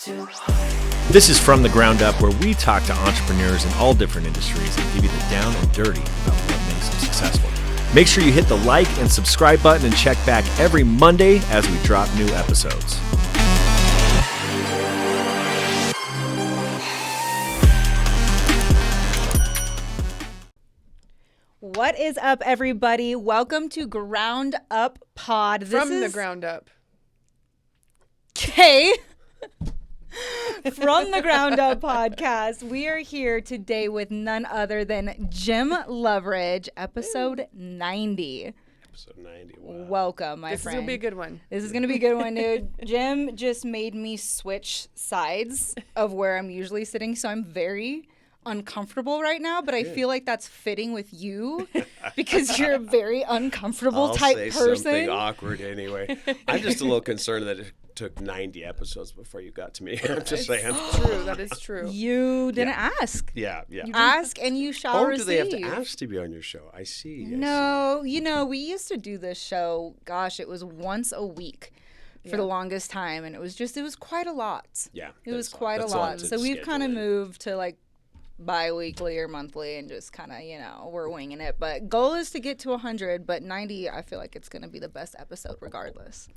This is From the Ground Up, where we talk to entrepreneurs in all different industries and give you the down and dirty about what makes them successful. Make sure you hit the like and subscribe button and check back every Monday as we drop new episodes. What is up, everybody? Welcome to Ground Up Pod. From the ground up. Okay. From the Ground Up Podcast. We are here today with none other than Jim Loveridge, episode 90. Episode 90, wow. Welcome, my friend. This is going to be a good one. This is going to be a good one, dude. Jim just made me switch sides of where I'm usually sitting, so I'm very uncomfortable right now, but I feel like that's fitting with you because you're a very uncomfortable type person. I'll say something awkward anyway. I'm just a little concerned that it took 90 episodes before you got to me. I'm just saying. True, that is true. You didn't ask. Yeah. You ask and you shall receive. Do they have to ask to be on your show? I see. No, you know, we used to do this show, gosh, it was once a week for the longest time, and it was quite a lot. Yeah. It was quite a lot. So we've kind of moved to like bi-weekly or monthly and just kind of, you know, we're winging it. But goal is to get to 100, but 90, I feel like it's going to be the best episode regardless.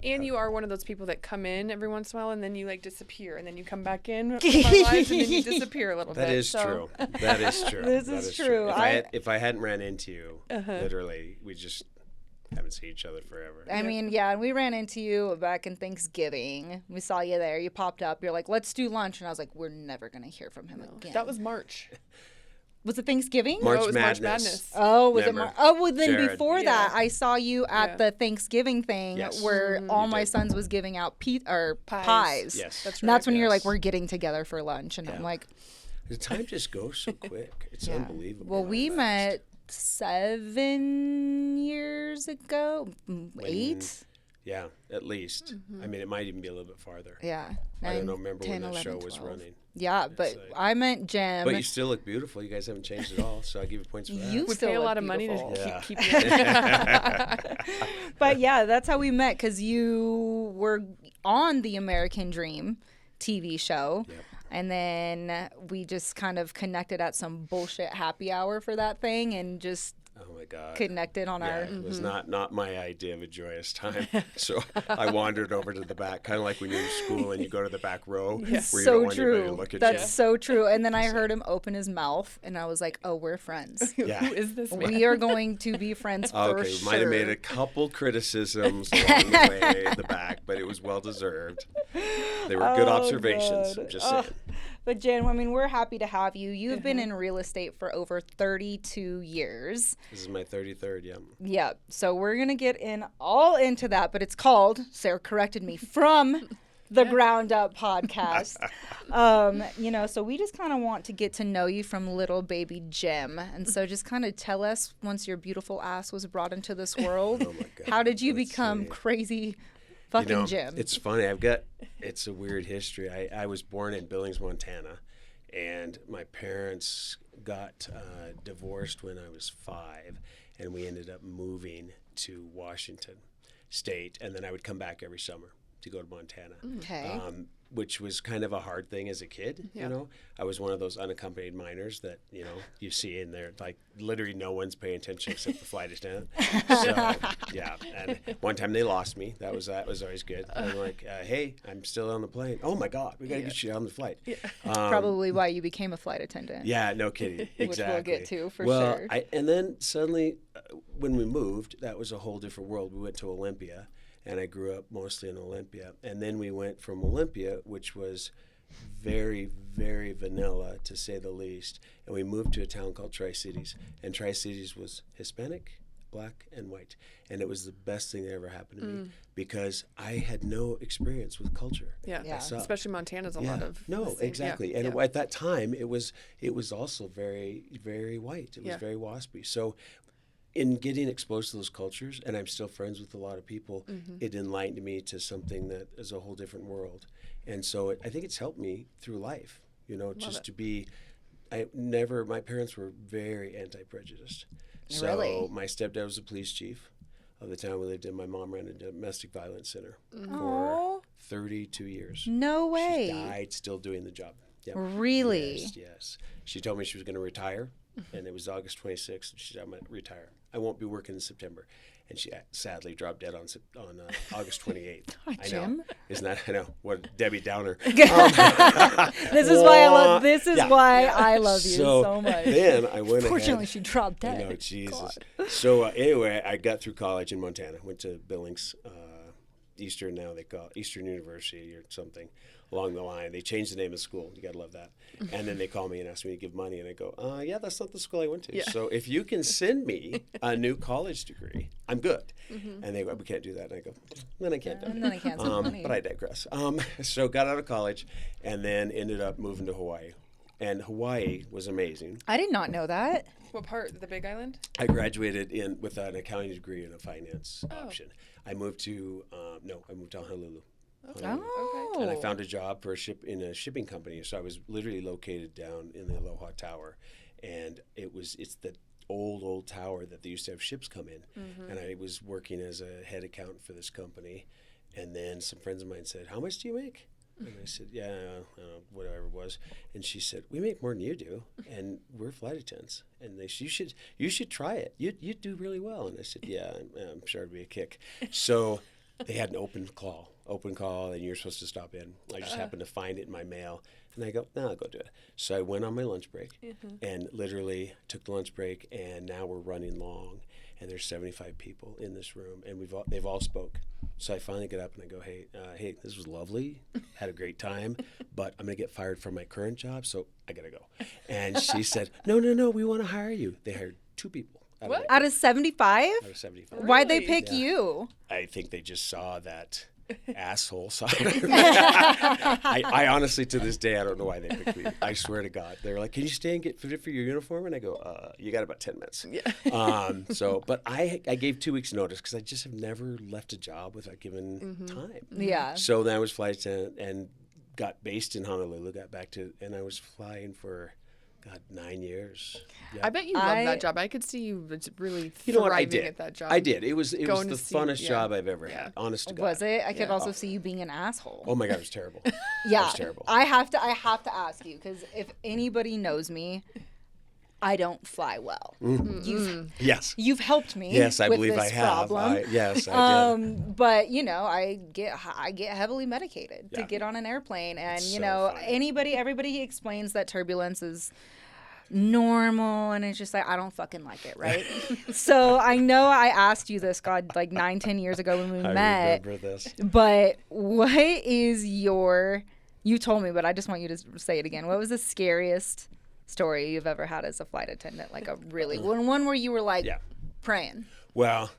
And you are one of those people that come in every once in a while and then you like disappear and then you come back in my life and then you disappear a little bit. That is true. That is true. This is true. If I hadn't ran into you, literally, we just haven't seen each other forever. I mean, yeah, and we ran into you back in Thanksgiving. We saw you there. You popped up. You're like, let's do lunch. And I was like, we're never going to hear from him again. That was March. Was it Thanksgiving? No, it was March Madness. Oh, was it March? Oh, well, then Jared. before that, I saw you at the Thanksgiving thing where all my sons was giving out pies. Yes. That's right. And that's when you're like, we're getting together for lunch. And I'm like, the time just goes so quick. It's unbelievable. well, we met 7 years ago, 8. Yeah, at least. I mean, it might even be a little bit farther. Yeah. I don't remember 10, when that 11, show was 12. running. Yeah, but I meant Jim. But you still look beautiful. You guys haven't changed at all, so I give you points for that. You we still pay a look lot of beautiful. money to keep you. But yeah, that's how we met because you were on the American Dream TV show. Yep. And then we just kind of connected at some bullshit happy hour for that thing and just Oh my God. connected on our... It was not my idea of a joyous time. So I wandered over to the back, kind of like when you're in school and you go to the back row where you So don't want anybody to true. look at That's you. so true. And then I heard him open his mouth and I was like, oh, we're friends. Yeah. Who is this man? We are going to be friends for Okay, sure. we might have made a couple criticisms along the way at the back, but it was well deserved. They were good observations. God. I'm just saying. But Jen, I mean, we're happy to have you. You've been in real estate for over 32 years. This is my 33rd, yeah. Yeah. So we're going to get all into that, but it's called, Sarah corrected me, From the Ground Up Podcast. You know, so we just kind of want to get to know you from little baby Jim. And so just kind of tell us, once your beautiful ass was brought into this world, Oh my God. how did you Let's become see. crazy fucking Jim? It's funny. It's a weird history. I was born in Billings, Montana, and my parents got divorced when I was 5, and we ended up moving to Washington State, and then I would come back every summer to go to Montana. Okay. Which was kind of a hard thing as a kid, you know. I was one of those unaccompanied minors that, you know, you see in there, like literally no one's paying attention except the flight attendant. So, yeah. And one time they lost me. That was always good. I'm like, hey, I'm still on the plane. Oh my God, we got to get you on the flight. Yeah. Probably why you became a flight attendant. Yeah, no kidding. Exactly. Which we'll get to for well, sure. And then suddenly, when we moved, that was a whole different world. We went to Olympia. And I grew up mostly in Olympia. And then we went from Olympia, which was very, very vanilla, to say the least. And we moved to a town called Tri-Cities. And Tri-Cities was Hispanic, black, and white. And it was the best thing that ever happened to me because I had no experience with culture. Yeah. Especially Montana's a lot of... No, exactly. And at that time, it was also very, very white. It was very waspy. So in getting exposed to those cultures, and I'm still friends with a lot of people, it enlightened me to something that is a whole different world. And so I think it's helped me through life, you know, to be, my parents were very anti-prejudiced. So Really? my stepdad was a police chief of the town we lived in. My mom ran a domestic violence center for 32 years. No way. She died still doing the job. Yep. Really? Yes. She told me she was going to retire, and it was August 26th. And she said, I'm going to retire. I won't be working in September. And she sadly dropped dead on August 28th. Oh, I Jim. know. Isn't that, I know, what a Debbie Downer. This is why I love. This is why I love you so much. Then I went Fortunately, ahead. she dropped dead. I know, Jesus. So anyway, I got through college in Montana. Went to Billings, Eastern, now they call it Eastern University or something along the line. They changed the name of the school. You got to love that. And then they call me and ask me to give money, and I go, yeah, that's not the school I went to. Yeah. So if you can send me a new college degree, I'm good. And they go, we can't do that. And I go, then I can't do it. And then I can't send money. But I digress. So got out of college and then ended up moving to Hawaii. And Hawaii was amazing. I did not know that. What part? The Big Island? I graduated with an accounting degree and a finance option. I moved to Honolulu. Oh. And I found a job in a shipping company. So I was literally located down in the Aloha Tower, and it's the old tower that they used to have ships come in. And I was working as a head accountant for this company. And then some friends of mine said, "How much do you make?" And I said, "Yeah, I don't know, whatever it was." And she said, "We make more than you do, and we're flight attendants." And they said, "You should try it. You do really well." And I said, "Yeah, I'm sure it'd be a kick." So they had an open call, and you're supposed to stop in. I just happened to find it in my mail, and I go, "No, I'll go do it." So I went on my lunch break, and literally took the lunch break, and now we're running long, and there's 75 people in this room, and they've all spoke. So I finally get up and I go, hey, this was lovely, had a great time, but I'm gonna get fired from my current job, so I gotta go. And she said, no, we want to hire you. They hired 2 people. Out of 75? Out of 75. Why'd they Really? pick you? I think they just saw that asshole side of me. I honestly, to this day, I don't know why they picked me. I swear to God. They were like, "Can you stay and get fitted for your uniform?" And I go, "You got about 10 minutes." Yeah. But I gave 2 weeks notice because I just have never left a job without giving time. Yeah. So then I was flight attendant and got based in Honolulu, and I was flying for 9 years. Yeah. I bet you love that job. I could see you really You know what? I thriving did. at that job. I did. It was the Going to see- funnest yeah. job I've ever had. Honest to God. Was it? I could Yeah. also see you being an asshole. Oh my God, it was terrible. Yeah. It was terrible. I have to ask you, because if anybody knows me, I don't fly well. Yes. You've helped me. Yes, I with believe this I have. Problem. Yes, I did. But I get heavily medicated to Yeah. get on an airplane, and It's so funny. everybody explains that turbulence is normal, and it's just like I don't fucking like it, right? So I know I asked you this, God, like 9-10 years ago when we I met. remember this. But what is you told me, but I just want you to say it again. What was the scariest story you've ever had as a flight attendant? Like a really one where you were like praying. Well,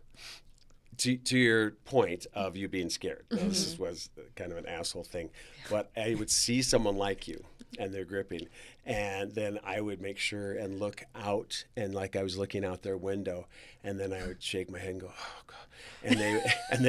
to your point of you being scared, this was kind of an asshole thing, but I would see someone like you and they're gripping, and then I would make sure and look out, and like I was looking out their window, and then I would shake my head and go, "Oh God," and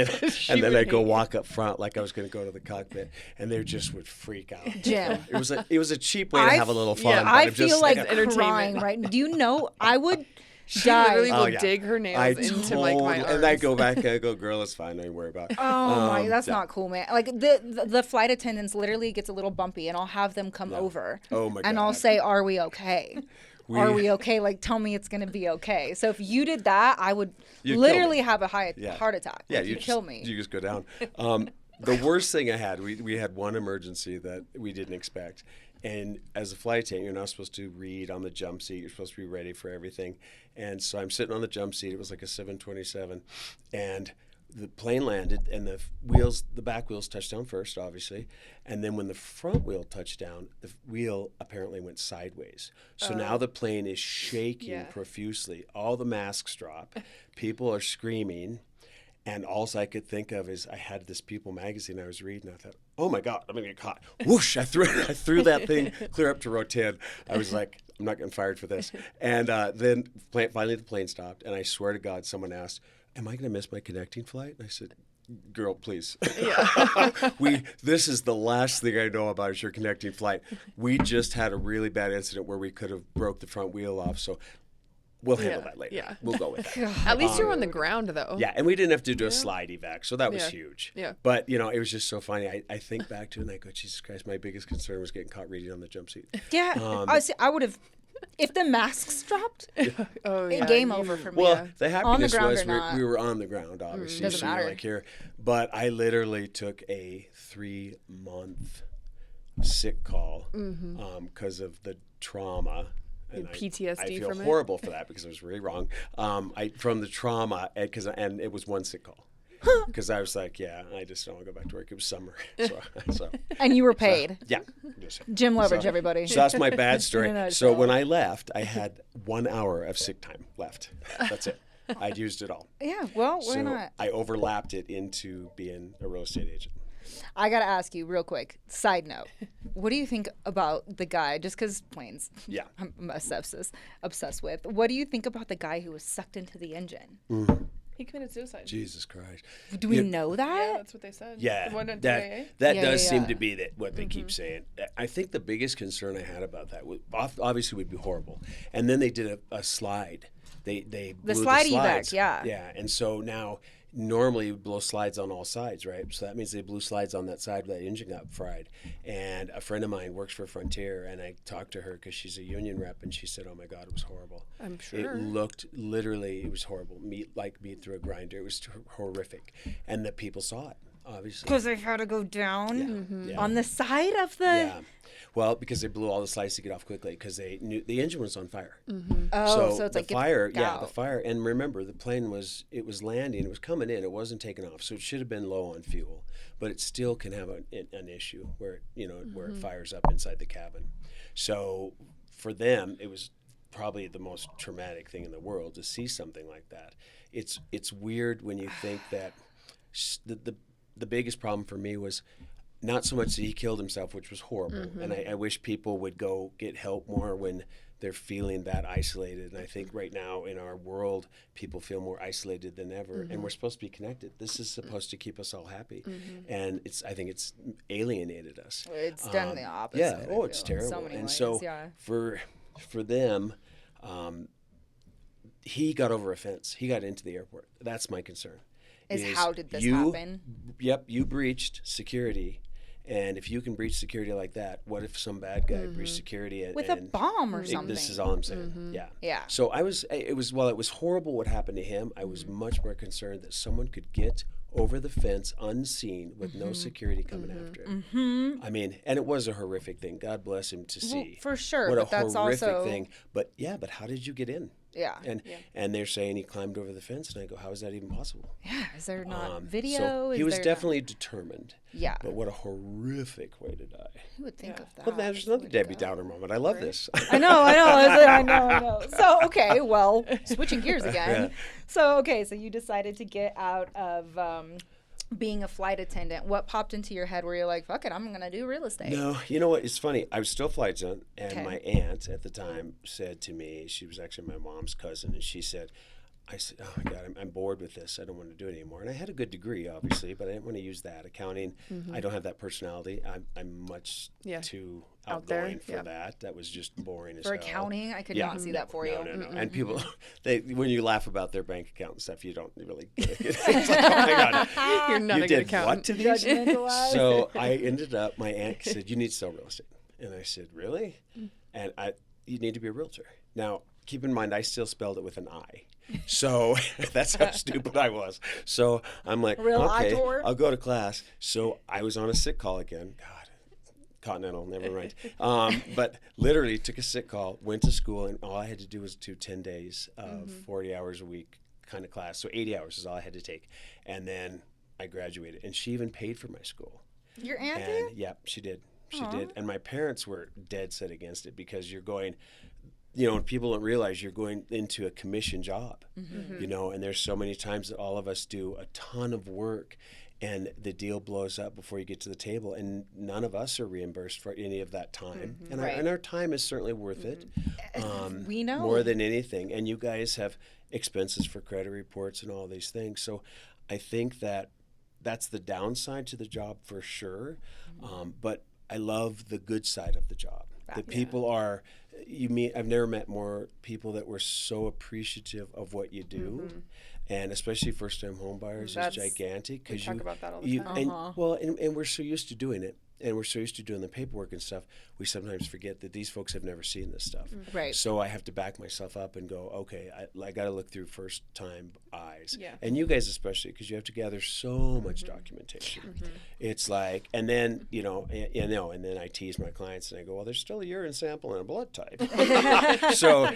then I'd go walk up front like I was going to go to the cockpit, and they just would freak out. Jim. It was a cheap way to have a little fun. yeah, but I I'm feel just like saying. entertainment. crying, right? Do you know I would She die. literally will Oh, yeah. dig her nails into like my arms. And I go back and I go, "Girl, it's fine. Don't worry about it." Oh my, that's yeah. not cool, man. Like the flight attendants literally gets a little bumpy, and I'll have them come over. Oh my And I'll God. say, "Are we okay? Are we okay? Like, tell me it's gonna be okay." So if you did that, I would You'd kill literally me. have a Yeah. heart attack. Yeah, Like, you'd kill me. You just go down. The worst thing I had, we had one emergency that we didn't expect. And as a flight attendant, you're not supposed to read on the jump seat. You're supposed to be ready for everything. And so I'm sitting on the jump seat. It was like a 727. And the plane landed, and the back wheels touched down first, obviously. And then when the front wheel touched down, the wheel apparently went sideways. So now the plane is shaking profusely. All the masks drop. People are screaming. And all I could think of is I had this People magazine I was reading. I thought, "Oh my God, I'm gonna get caught!" Whoosh! I threw that thing clear up to row 10. I was like, "I'm not getting fired for this." And then finally the plane stopped, and I swear to God, someone asked, "Am I gonna miss my connecting flight?" And I said, "Girl, please. This is the last thing I know about is your connecting flight. We just had a really bad incident where we could have broke the front wheel off, so." we'll handle that later. Yeah. We'll go with that. At least you're on the ground, though. Yeah, and we didn't have to do a slide evac, so that was huge. Yeah. But, you know, it was just so funny. I think back to it and I go, Jesus Christ, my biggest concern was getting caught reading on the jumpsuit. Yeah. I would have, if the masks dropped, game over for me. Well, the happiness ground was or not. we were on the ground, obviously. Doesn't so you're matter. like here. But I literally took a 3-month sick call because of the trauma. And PTSD I feel from it? horrible for that because I was really wrong. From the trauma, and it was one sick call. Because I was like, I just don't want to go back to work. It was summer. So And you were paid. yeah. Jim Loveridge, everybody. So that's my bad story. No, So when I left, I had 1 hour of sick time left. That's it. I'd used it all. Yeah, well, why So not? I overlapped it into being a real estate agent. I got to ask you real quick, side note. What do you think about the guy, just because planes, Yeah. I'm obsessed with. What do you think about the guy who was sucked into the engine? He committed suicide. Jesus Christ. Do we know that? Yeah, that's what they said. Yeah, The one at that DIA? does Yeah. seem to be what they keep saying. I think the biggest concern I had about that obviously would be horrible. And then they did a slide. They blew slide evac, slides. yeah. Yeah, and so now normally you blow slides on all sides, right? So that means they blew slides on that side where that engine got fried. And a friend of mine works for Frontier, and I talked to her because she's a union rep, and she said, "Oh my God, it was horrible. I'm sure. It looked literally, it was horrible. Meat through a grinder. It was horrific, and the people saw it, obviously. Because they had to go down Yeah. on the side of the... Yeah. Well, because they blew all the slides to get off quickly because they knew the engine was on fire. Oh, so it's the like fire, out. the fire. And remember, the plane was landing, it was coming in, it wasn't taking off, so it should have been low on fuel. But it still can have an issue where where it fires up inside the cabin. So for them, it was probably the most traumatic thing in the world to see something like that. It's weird when you think that the biggest problem for me was not so much that he killed himself, which was horrible. And I wish people would go get help more when they're feeling that isolated. And I think right now in our world, people feel more isolated than ever. And we're supposed to be connected. This is supposed to keep us all happy. And I think it's alienated us. It's done the opposite. Yeah. I Oh, it's feel, in terrible. so many And ways, so yeah. for them, he got over a fence. He got into the airport. That's my concern. How did this happen? Yep, you breached security. And if you can breach security like that, what if some bad guy breached security With a bomb or something. This is all I'm saying. Yeah. Yeah. So it was horrible what happened to him. I was much more concerned that someone could get over the fence unseen with no security coming after him. I mean, and it was a horrific thing. God bless him to see. For sure, What but a that's horrific also... thing. But how did you get in? Yeah. And they're saying he climbed over the fence, and I go, how is that even possible? Yeah, is there not video? So he Is was there definitely determined. Yeah. But what a horrific way to die. Who would think of that? Well, there's another Debbie Downer moment. I love this. I know. So, okay, well, switching gears again. Yeah. So you decided to get out of being a flight attendant. What popped into your head where you're like, fuck it, I'm going to do real estate? No, you know what? It's funny. I was still a flight attendant, and Okay. my aunt at the time said to me, she was actually my mom's cousin, and she said, I said, oh my God, I'm bored with this. I don't want to do it anymore. And I had a good degree, obviously, but I didn't want to use that. Accounting, I don't have that personality. I'm much too Out there, outgoing for that. That was just boring as For hell. accounting, I could not see that for you. No. And people, when you laugh about their bank account and stuff, you don't really get it. It's like, oh my God, You're not you a good did accountant. what to these? Judgmentalized. So I ended up, my aunt said, you need to sell real estate. And I said, really? And you need to be a realtor. Now, keep in mind, I still spelled it with an I. So that's how stupid I was. So I'm like, Real okay, auteur? I'll go to class. So I was on a sick call again. God, Continental, never mind. But literally took a sick call, went to school, and all I had to do was do 10 days of 40 hours a week kind of class. So 80 hours is all I had to take. And then I graduated. And she even paid for my school. Your aunt And did? yeah, she did. She did. And my parents were dead set against it because you're going, people don't realize you're going into a commission job, and there's so many times that all of us do a ton of work and the deal blows up before you get to the table, and none of us are reimbursed for any of that time. And our time is certainly worth it. We know. More than anything. And you guys have expenses for credit reports and all these things. So I think that's the downside to the job for sure. But I love the good side of the job. The people are I've never met more people that were so appreciative of what you do, and especially first-time home buyers is gigantic We because talk about that all the time. and we're so used to doing it, and we're so used to doing the paperwork and stuff. We sometimes forget that these folks have never seen this stuff. Right. So I have to back myself up and go, okay, I got to look through first-time eyes, Yeah. and you guys especially because you have to gather so much documentation. It's like, and then and then I tease my clients and I go, well, there's still a urine sample and a blood type. So,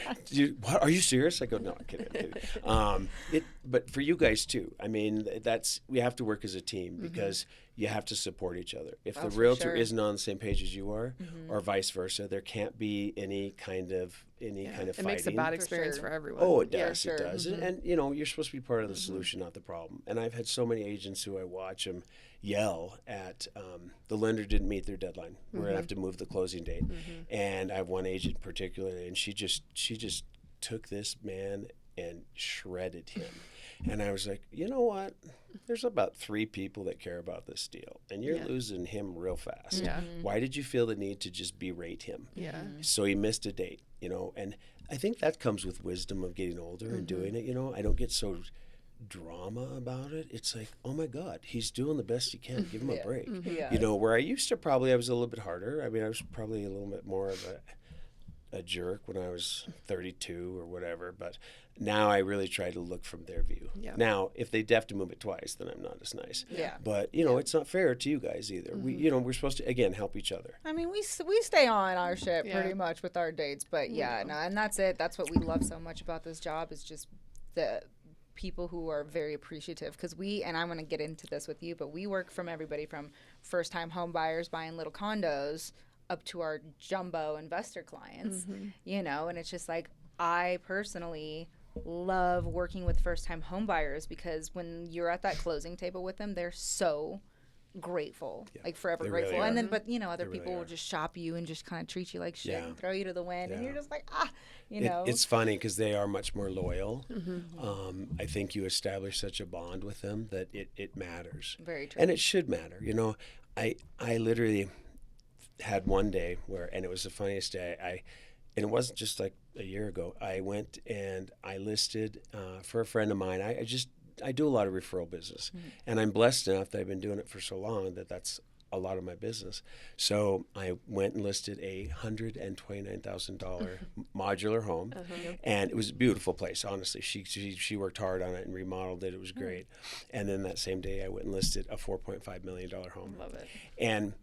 what, are you serious? I go, no, I'm kidding. But for you guys too, I mean, we have to work as a team because you have to support each other. If the realtor isn't on the same page as you are, or vice versa, there can't be any kind of fighting. It makes a bad experience for everyone. Oh, it does. It does. And you're supposed to be part of the solution, not the problem. And I've had so many agents who I watch them yell at the lender didn't meet their deadline. We're gonna have to move the closing date. And I have one agent particularly, and she just took this man and shredded him. And I was like, you know what? There's about 3 people that care about this deal, and you're losing him real fast. Yeah. Why did you feel the need to just berate him? Yeah. So he missed a date, and I think that comes with wisdom of getting older and doing it. I don't get so drama about it. It's like, oh my God, he's doing the best he can. Give him a break. Where I used to I was a little bit harder. I mean, I was probably a little bit more of a jerk when I was 32 or whatever, but now I really try to look from their view. Yeah. Now, if they have to move it twice, then I'm not as nice. Yeah. But it's not fair to you guys either. We're supposed to again help each other. I mean, we stay on our shit pretty much with our dates, but and that's it. That's what we love so much about this job is just the people who are very appreciative because and I'm going to get into this with you, but we work from everybody from first-time home buyers buying little condos up to our jumbo investor clients, and it's just like I personally love working with first-time home buyers because when you're at that closing table with them, they're so grateful, like forever grateful. Really and then, but other they people really will just shop you and just kind of treat you like shit and throw you to the wind, and you're just like, It's funny because they are much more loyal. I think you establish such a bond with them that it matters. Very true. And it should matter. I literally had one day and it was the funniest day. And it wasn't just like a year ago. I went and I listed for a friend of mine. I do a lot of referral business, and I'm blessed enough that I've been doing it for so long that that's a lot of my business. So I went and listed a $129,000 modular home, and it was a beautiful place. Honestly, she worked hard on it and remodeled it. It was great. And then that same day, I went and listed a $4.5 million home. Love it. And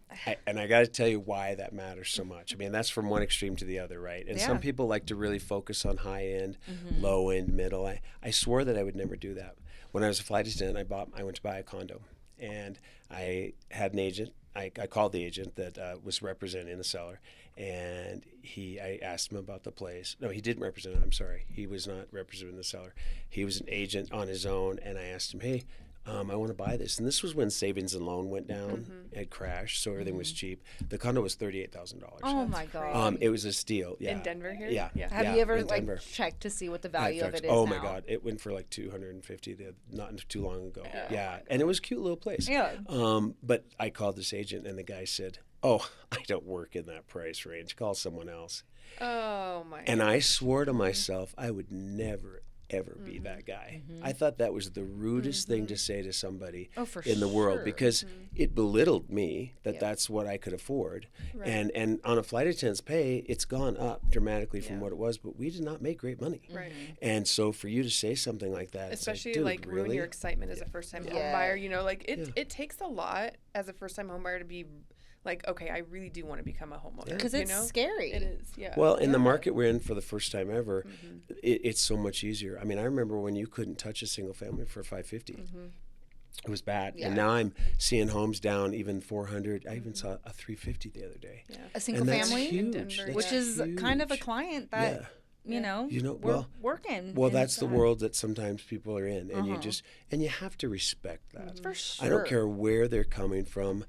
I got to tell you why that matters so much. I mean, that's from one extreme to the other, right? And some people like to really focus on high end, low end, middle. I swore that I would never do that. When I was a flight attendant, I went to buy a condo, and I had an agent. I called the agent that was representing the seller, and I asked him about the place. No, he didn't represent it. I'm sorry. He was not representing the seller. He was an agent on his own, and I asked him, hey, I want to buy this. And this was when savings and loan went down, had crashed, so everything was cheap. The condo was $38,000. Oh my God. It was a steal. Yeah. In Denver here? Yeah. Have you ever checked to see what the value of it is Oh now? my God. It went for like $250 not too long ago. Yeah. And it was a cute little place. Yeah. But I called this agent and the guy said, oh, I don't work in that price range. Call someone else. Oh my. And I swore to myself I would never, ever be that guy. I thought that was the rudest thing to say to somebody in the world because it belittled me that that's what I could afford. Right. And on a flight attendant's pay, it's gone up dramatically from what it was, but we did not make great money. Right. And so for you to say something like that, especially it's like ruin really? your excitement as a first-time home buyer, it takes a lot as a first-time home buyer to be like, okay, I really do want to become a homeowner. Because it's scary. It is, yeah. Well, in the market we're in for the first time ever, it's so much easier. I mean, I remember when you couldn't touch a single family for $550. It was bad. Yeah. And now I'm seeing homes down even $400. I even saw a $350 the other day. Yeah. A single and that's family, huge. Denver, which is kind of a client that we're working. Well, that's the world that sometimes people are in, and you have to respect that. For sure. I don't care where they're coming from.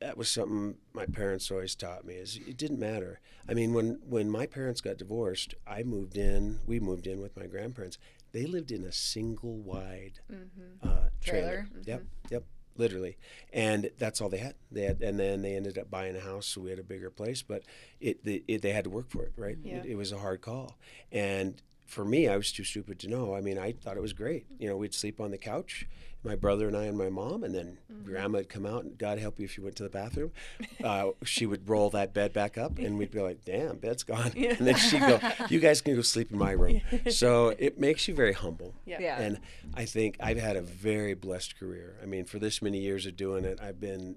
That was something my parents always taught me. Is it didn't matter. I mean, when my parents got divorced, we moved in with my grandparents. They lived in a single wide trailer. Yep. literally. And that's all they had. And then they ended up buying a house, so we had a bigger place. But they had to work for it, right? Yeah. It was a hard call. And for me, I was too stupid to know. I mean, I thought it was great. We'd sleep on the couch, my brother and I and my mom, and then Grandma would come out, and God help you if you went to the bathroom. She would roll that bed back up, and we'd be like, damn, bed's gone. Yeah. And then she'd go, you guys can go sleep in my room. So it makes you very humble. Yeah. And I think I've had a very blessed career. I mean, for this many years of doing it, I've been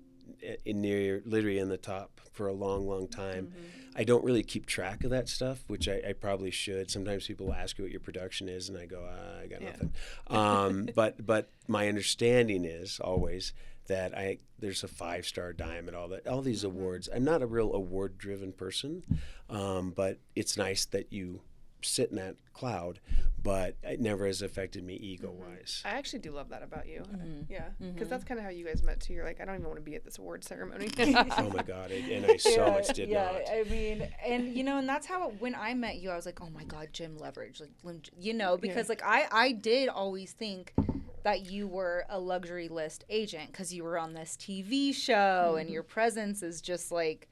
literally in the top for a long, long time. I don't really keep track of that stuff, which I probably should. Sometimes people ask you what your production is, and I go, I got nothing. But my understanding is always that there's a 5-star dime and all these awards. I'm not a real award-driven person, but it's nice that you sit in that cloud, but it never has affected me ego-wise. I actually do love that about you. Yeah, because that's kind of how you guys met too. You're like, I don't even want to be at this award ceremony. Oh my God, and I so much did not. I mean, and and that's how when I met you, I was like, oh my God, Jim Loveridge, because like I did always think that you were a luxury list agent because you were on this TV show and your presence is just like,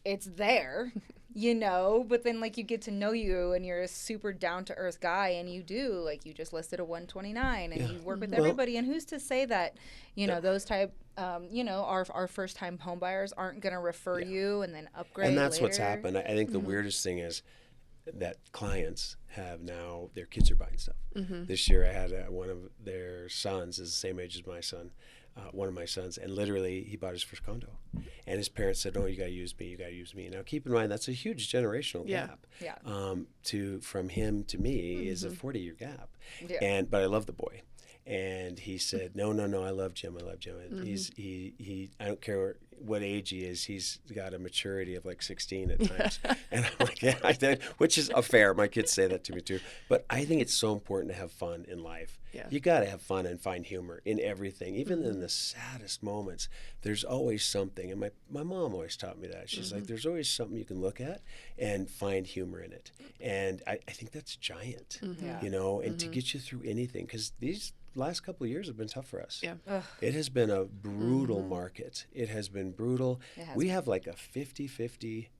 it's there. But then like you get to know you and you're a super down to earth guy and you just listed a 129 and you work with everybody, and who's to say that, those type, our first time home buyers aren't going to refer you and then upgrade And that's later. what's happened. I think the weirdest thing is that clients have now, their kids are buying stuff. This year I had one of their sons is the same age as my son. One of my sons, and literally he bought his first condo, and his parents said, "No, you got to use me. Now, keep in mind that's a huge generational gap. Yeah. From him to me is a 40-year gap. Yeah. But I love the boy, and he said, "No, I love Jim. He I don't care what age he is. He's got a maturity of like 16 at times." And I'm like, yeah, I did, which is fair. My kids say that to me too. But I think it's so important to have fun in life. Yeah. You got to have fun and find humor in everything, even in the saddest moments. There's always something, and my mom always taught me that. She's like, there's always something you can look at and find humor in it, and I think that's giant, and to get you through anything, because these last couple of years have been tough for us. Yeah. It has been a brutal market. It has been brutal. We have like a 50-50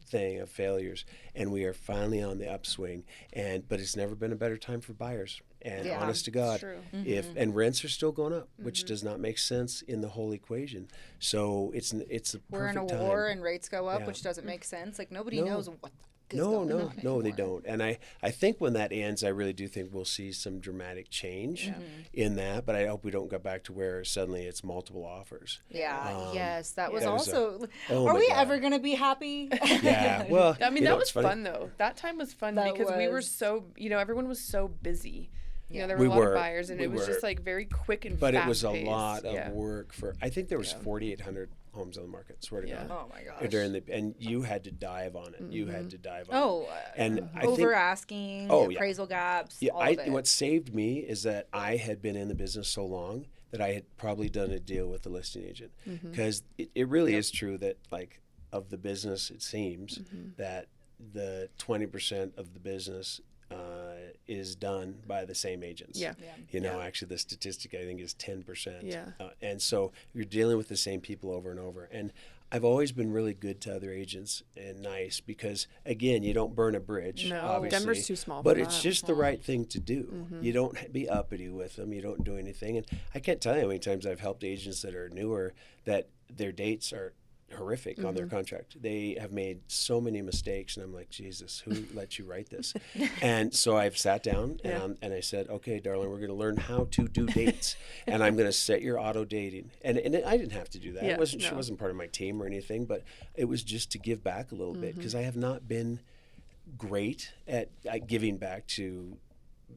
thing of failures, and we are finally on the upswing, but it's never been a better time for buyers. And honest to God, and rents are still going up, which does not make sense in the whole equation. So it's a perfect time. We're in a war and rates go up, which doesn't make sense. Like nobody knows what is going on anymore. They don't. And I think when that ends, I really do think we'll see some dramatic change in that. But I hope we don't go back to where suddenly it's multiple offers. Yeah. Yes, that was also. Are we ever going to be happy? Yeah. Well, I mean, that was fun though. That time was fun because we were so, everyone was so busy. There were a lot of buyers, and it was just like very quick and fast. But it was a lot of work I think there was 4,800 homes on the market, swear to God. Oh my gosh. And you had to dive on it. You had to dive on it. And over asking, appraisal gaps, all of it. What saved me is that I had been in the business so long that I had probably done a deal with the listing agent. Because it really is true that, like, of the business, it seems that the 20% of the business is done by the same agents. Actually the statistic I think is 10%. And so you're dealing with the same people over and over. And I've always been really good to other agents and nice because, again, you don't burn a bridge. No, obviously, Denver's too small. But it's just the right thing to do. You don't be uppity with them. You don't do anything. And I can't tell you how many times I've helped agents that are newer that their dates are horrific on their contract. They have made so many mistakes, and I'm like, Jesus, who let you write this? And so I've sat down and I said, okay, darling, we're going to learn how to do dates, and I'm going to set your auto dating. And I didn't have to do that. She wasn't part of my team or anything, but it was just to give back a little bit because I have not been great at giving back to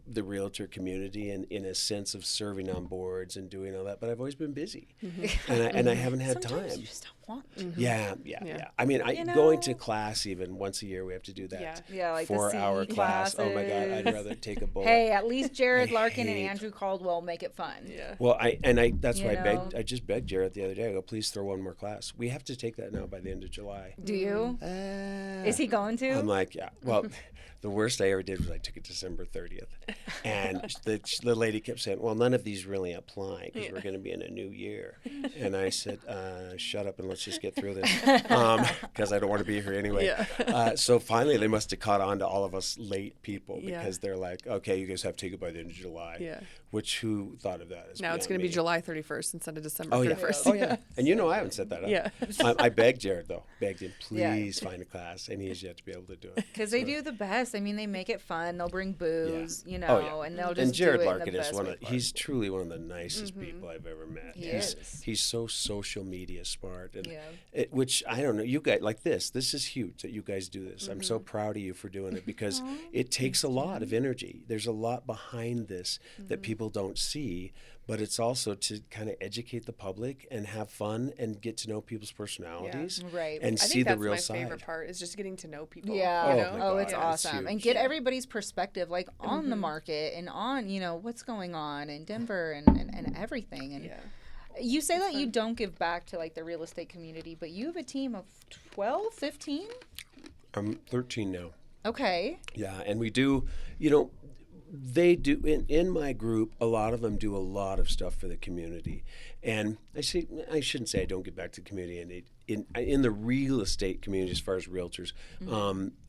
the realtor community and in a sense of serving on boards and doing all that, but I've always been busy and I haven't had Sometimes time. You just don't want to. Yeah. I mean, going to class even once a year, we have to do that. Yeah, like 4-hour the class. classes. Oh my God, I'd rather take a bullet. Hey, at least Jared Larkin and Andrew Caldwell make it fun. Yeah. Well, that's why I just begged Jared the other day. I go, please throw one more class. We have to take that now by the end of July. Do you? Is he going to? I'm like, yeah. Well, The worst I ever did was I took it December 30th. And the lady kept saying, well, none of these really apply because we're going to be in a new year. And I said, shut up and let's just get through this because I don't want to be here anyway. So finally they must have caught on to all of us late people because they're like, okay, you guys have to take it by the end of July. Which who thought of that? Now it's going to be July 31st instead of December 31st. Oh, yeah. And I haven't set that up. I begged Jared, though. Begged him, please find a class. And he has yet to be able to do it. Because they do the best. I mean, they make it fun. They'll bring booze, and they'll just and Jared do it Larkin in the is best he's truly one of the nicest people I've ever met. He's so social media smart. And which, I don't know, you guys, like this is huge that you guys do this. I'm so proud of you for doing it because it takes a lot of energy. There's a lot behind this that people don't see. But it's also to kind of educate the public and have fun and get to know people's personalities, and see the real side. I think that's my favorite part is just getting to know people. Yeah. It's awesome. And get everybody's perspective, like on the market and on what's going on in Denver and everything. And you say that you don't give back to like the real estate community, but you have a team of 12, 15? I'm 13 now. Okay. Yeah, and we do. They do in my group. A lot of them do a lot of stuff for the community, and I shouldn't say I don't give back to the community. And in the real estate community, as far as realtors,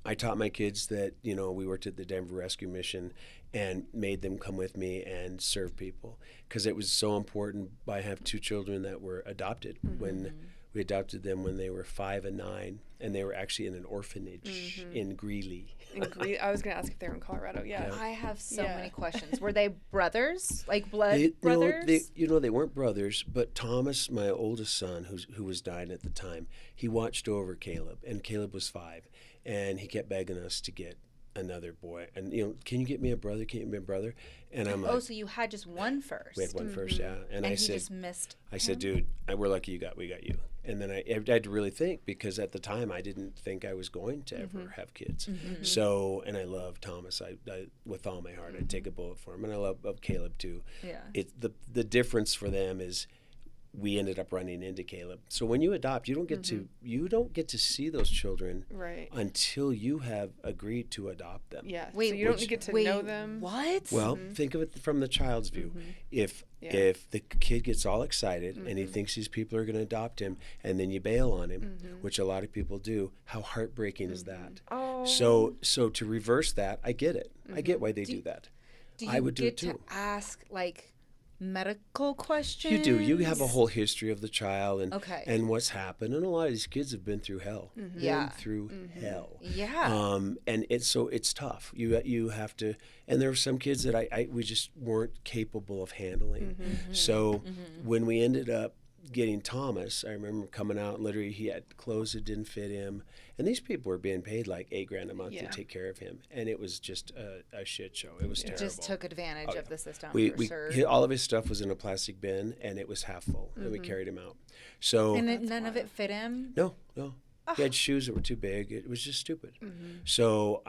I taught my kids that we worked at the Denver Rescue Mission, and made them come with me and serve people because it was so important. I have 2 children that were adopted when. We adopted them when they were 5 and 9, and they were actually in an orphanage in Greeley. I was going to ask if they were in Colorado. Yeah. I have so many questions. Were they brothers, like blood brothers? They weren't brothers, but Thomas, my oldest son, who was dying at the time, he watched over Caleb, and Caleb was 5, and he kept begging us to get another boy, and can you get me a brother? Can you get me a brother? And I'm like, so you had just one first. We had one first, yeah. And I said, just missed. I said, dude, we're lucky we got you. And then I had to really think because at the time I didn't think I was going to ever have kids. So, and I love Thomas. I with all my heart, I'd take a bullet for him, and I love Caleb too. Yeah. It's the difference for them is. We ended up running into Caleb. So when you adopt, you don't get to see those children until you have agreed to adopt them. Yeah. Wait, so you don't get to know them. What? Well, think of it from the child's view. If the kid gets all excited and he thinks these people are going to adopt him, and then you bail on him, which a lot of people do, how heartbreaking is that? Oh. So to reverse that, I get it. I get why they do that. I would do it too. Do you get to ask medical questions? You do. You have a whole history of the child and what's happened, and a lot of these kids have been through hell. Been through hell. Yeah. And it's tough. You have to. And there were some kids that we just weren't capable of handling. So when we ended up getting Thomas, I remember coming out. Literally, he had clothes that didn't fit him, and these people were being paid like $8,000 a month to take care of him, and it was just a shit show. It was terrible. Just took advantage of the system. All of his stuff was in a plastic bin, and it was half full, and we carried him out. So none of it fit him. No. He had shoes that were too big. It was just stupid. So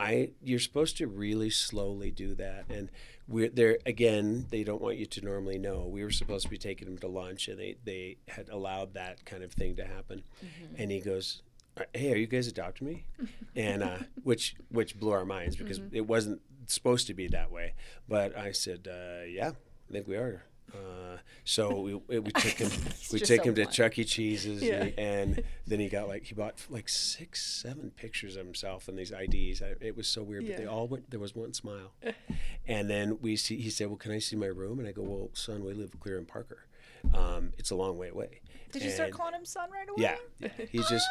you're supposed to really slowly do that. And they don't want you to normally know. We were supposed to be taking him to lunch, and they had allowed that kind of thing to happen. And he goes, hey, are you guys adopting me? And which blew our minds because it wasn't supposed to be that way. But I said, yeah, I think we are. So we took him. We took him to Chuck E. Cheese's, and then he bought like 6-7 pictures of himself and these IDs. It was so weird, but they all went. There was one smile, and then he said, "Well, can I see my room?" And I go, "Well, son, we live clear in Parker. It's a long way away." Did you start calling him son right away? Yeah. He's just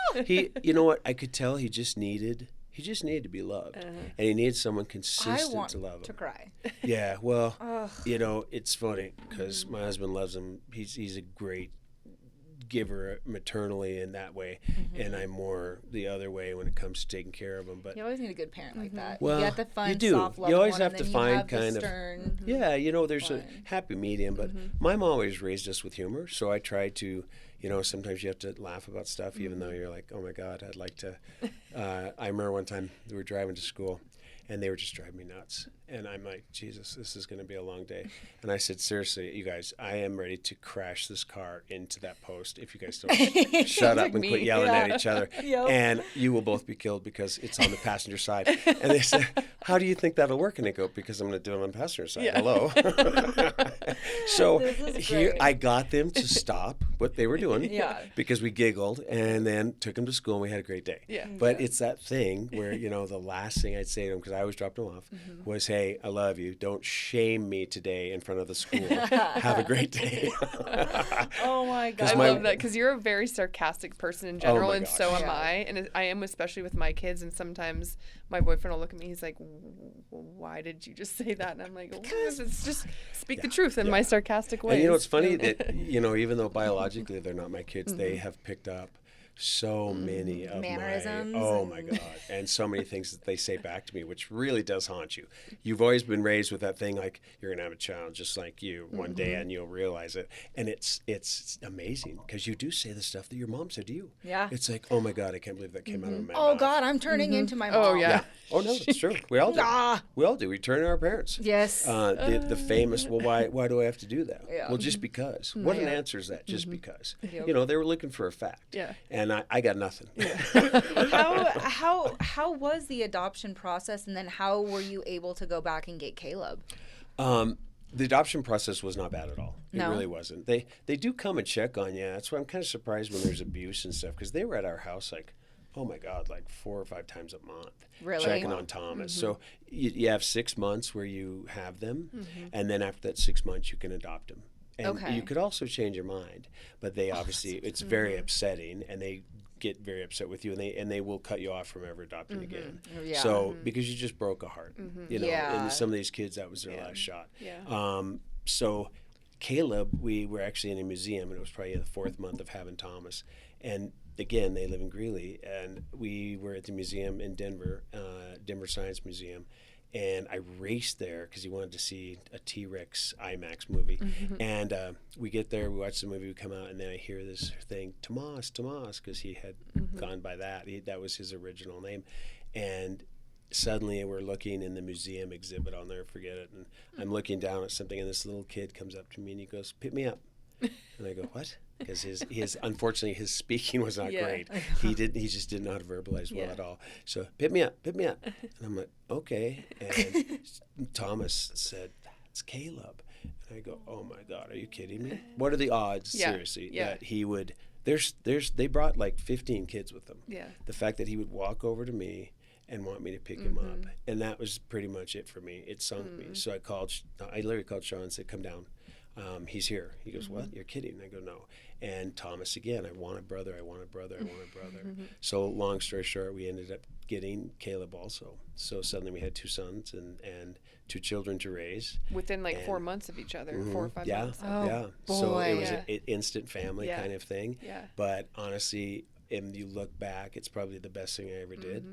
You know what? I could tell he just needed to be loved, and he needed someone consistent to love him. To cry. Yeah, well, it's funny because my husband loves him. He's a great giver maternally in that way, and I'm more the other way when it comes to taking care of him. But you always need a good parent like that. Well, you have to find you do. Soft, You always have to you find have kind the stern, of there's a happy medium. But my mom always raised us with humor, so I try to. Sometimes you have to laugh about stuff, even though you're like, oh my God, I'd like to. I remember one time we were driving to school, and they were just driving me nuts. And I'm like, Jesus, this is going to be a long day. And I said, seriously, you guys, I am ready to crash this car into that post if you guys don't shut up and quit yelling at each other. Yep. And you will both be killed because it's on the passenger side. And they said, how do you think that'll work? And I go, because I'm going to do it on the passenger side. Yeah. Hello. So here great. I got them to stop what they were doing Yeah. because we giggled and then took them to school and we had a great day. Yeah. But it's that thing where, the last thing I'd say to them, because I always dropped them off, was, hey, I love you. Don't shame me today in front of the school. Have a great day. Oh my God. I love that because you're a very sarcastic person in general, my and gosh. so am Yeah. I. And I am especially with my kids. And sometimes my boyfriend will look at me. He's like, "Why did you just say that?" And I'm like, "It's just speak the truth in my sarcastic way." And it's funny that, even though biologically they're not my kids, they have picked up so many of mannerisms. my God, and so many things that they say back to me, which really does haunt you. You've always been raised with that thing like you're gonna have a child just like you one day, and you'll realize it. And it's amazing because you do say the stuff that your mom said to you. Yeah. It's like, oh my God, I can't believe that came out of my Oh mouth. God, I'm turning into my mom. Oh yeah. Yeah. Oh no, it's true. We all do. Ah. We all do. We turn to our parents. Yes. The famous, well, why do I have to do that? Yeah. Well, just because. What an Yeah. answer is that? Just because. Yep. They were looking for a fact. Yeah. And I got nothing. How was the adoption process, and then how were you able to go back and get Caleb? The adoption process was not bad at all. It No? really wasn't. They do come and check on you. That's why I'm kind of surprised when there's abuse and stuff, because they were at our house like, oh my God, like 4 or 5 times a month. Really? Checking Wow. on Thomas. So you have 6 months where you have them, and then after that 6 months you can adopt them. And Okay. you could also change your mind, but they obviously, it's very upsetting, and they get very upset with you, and they will cut you off from ever adopting again. Yeah. So because you just broke a heart, Yeah. and some of these kids, that was their last shot. Yeah. So Caleb, we were actually in a museum, and it was probably the 4th month of having Thomas. And again, they live in Greeley, and we were at the museum in Denver, Denver Science Museum. And I raced there because he wanted to see a T-Rex IMAX movie. And we get there, we watch the movie, we come out, and then I hear this thing, Tomas, because he had gone by that. That was his original name. And suddenly we're looking in the museum exhibit, I'll never forget it, and I'm looking down at something, and this little kid comes up to me, and he goes, pick me up. And I go, what? Because his unfortunately his speaking was not great. He just didn't know how to verbalize well at all. So pick me up. And I'm like, okay. And Thomas said, that's Caleb. And I go, oh my God, are you kidding me? What are the odds, seriously, that he would? They brought like 15 kids with them. Yeah. The fact that he would walk over to me and want me to pick him up, and that was pretty much it for me. It sunk me. So I literally called Sean and said, come down. He's here. He goes, what? You're kidding. I go, no. And Thomas again, I want a brother. So long story short, we ended up getting Caleb also. So suddenly we had 2 sons and 2 children to raise. Within like 4 months of each other, 4 or 5 months. Yeah. So boy. it was an instant family kind of thing. Yeah. But honestly, and you look back, it's probably the best thing I ever did.